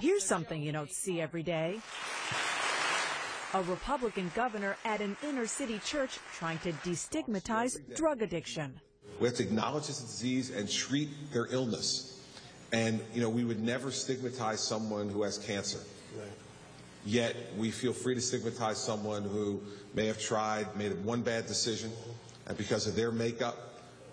Here's something you don't see every day. A Republican governor at an inner-city church trying to destigmatize drug addiction. We have to acknowledge it's a disease and treat their illness. And, we would never stigmatize someone who has cancer. Right. Yet we feel free to stigmatize someone who may have made one bad decision, and because of their makeup,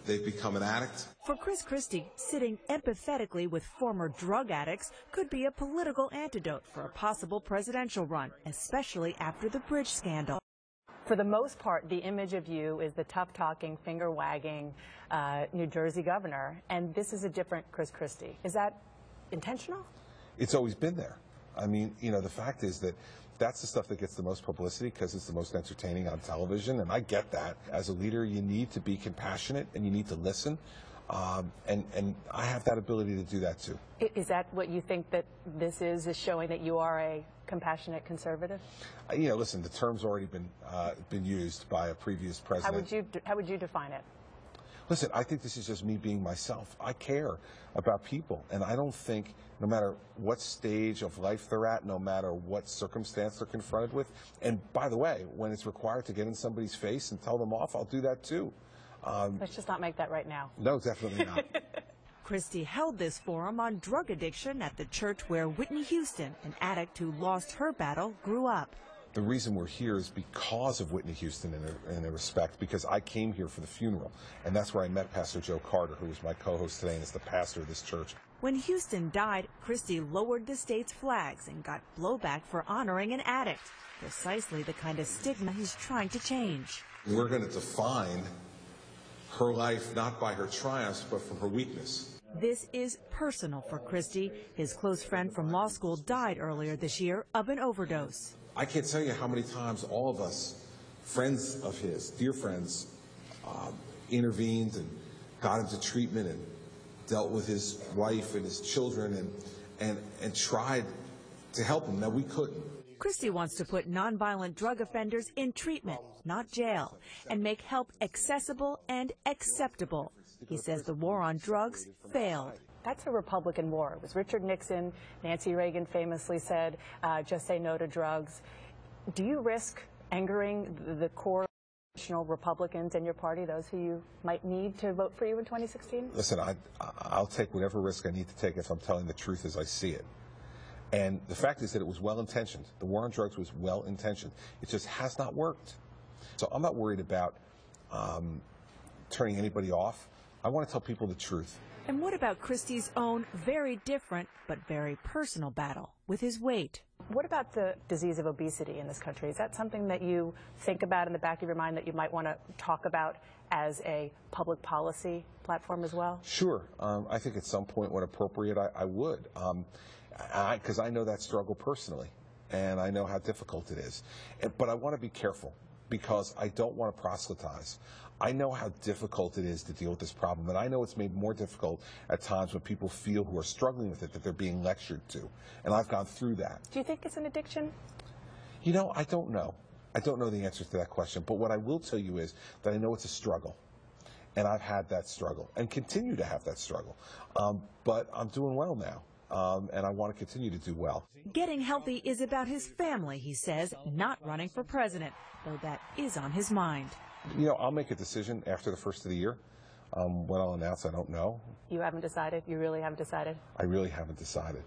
they've become an addict. For Christie, sitting empathetically with former drug addicts could be a political antidote for a possible presidential run, especially after the bridge scandal. For the most part, the image of you is the tough-talking, finger-wagging New Jersey governor, and this is a different Christie. Is that intentional? It's always been there. I mean, the fact is that that's the stuff that gets the most publicity because it's the most entertaining on television, and I get that. As a leader, you need to be compassionate and you need to listen, and I have that ability to do that too. Is that what you think that this is showing that you are a compassionate conservative? Listen, the term's already been used by a previous president. How would you define it? Listen, I think this is just me being myself. I care about people, and I don't think, no matter what stage of life they're at, no matter what circumstance they're confronted with, and by the way, when it's required to get in somebody's face and tell them off, I'll do that too. Let's just not make that right now. No, definitely not. Christie held this forum on drug addiction at the church where Whitney Houston, an addict who lost her battle, grew up. The reason we're here is because of Whitney Houston in a respect, because I came here for the funeral, and that's where I met Pastor Joe Carter, who is my co-host today and is the pastor of this church. When Houston died, Christie lowered the state's flags and got blowback for honoring an addict, precisely the kind of stigma he's trying to change. We're going to define her life not by her triumphs, but from her weakness. This is personal for Christie. His close friend from law school died earlier this year of an overdose. I can't tell you how many times all of us, friends of his, dear friends, intervened and got him to treatment and dealt with his wife and his children and tried to help him. Now, we couldn't. Christie wants to put nonviolent drug offenders in treatment, not jail, and make help accessible and acceptable. He says the war on drugs failed. That's a Republican war. It was Richard Nixon. Nancy Reagan famously said, just say no to drugs. Do you risk angering the core Republicans in your party, those who you might need to vote for you in 2016? Listen, I'll take whatever risk I need to take if I'm telling the truth as I see it. And the fact is that it was well-intentioned. The war on drugs was well-intentioned. It just has not worked. So I'm not worried about turning anybody off. I want to tell people the truth. And what about Christie's own very different but very personal battle with his weight? What about the disease of obesity in this country? Is that something that you think about in the back of your mind that you might want to talk about as a public policy platform as well? Sure. I think at some point when appropriate, I would. Because I know that struggle personally, and I know how difficult it is. But I want to be careful because I don't want to proselytize. I know how difficult it is to deal with this problem, and I know it's made more difficult at times when people feel who are struggling with it that they're being lectured to. And I've gone through that. Do you think it's an addiction? I don't know. I don't know the answer to that question. But what I will tell you is that I know it's a struggle. And I've had that struggle and continue to have that struggle. But I'm doing well now. And I want to continue to do well. Getting healthy is about his family, he says, not running for president, though that is on his mind. I'll make a decision after the first of the year. What I'll announce, I don't know. You haven't decided? You really haven't decided? I really haven't decided.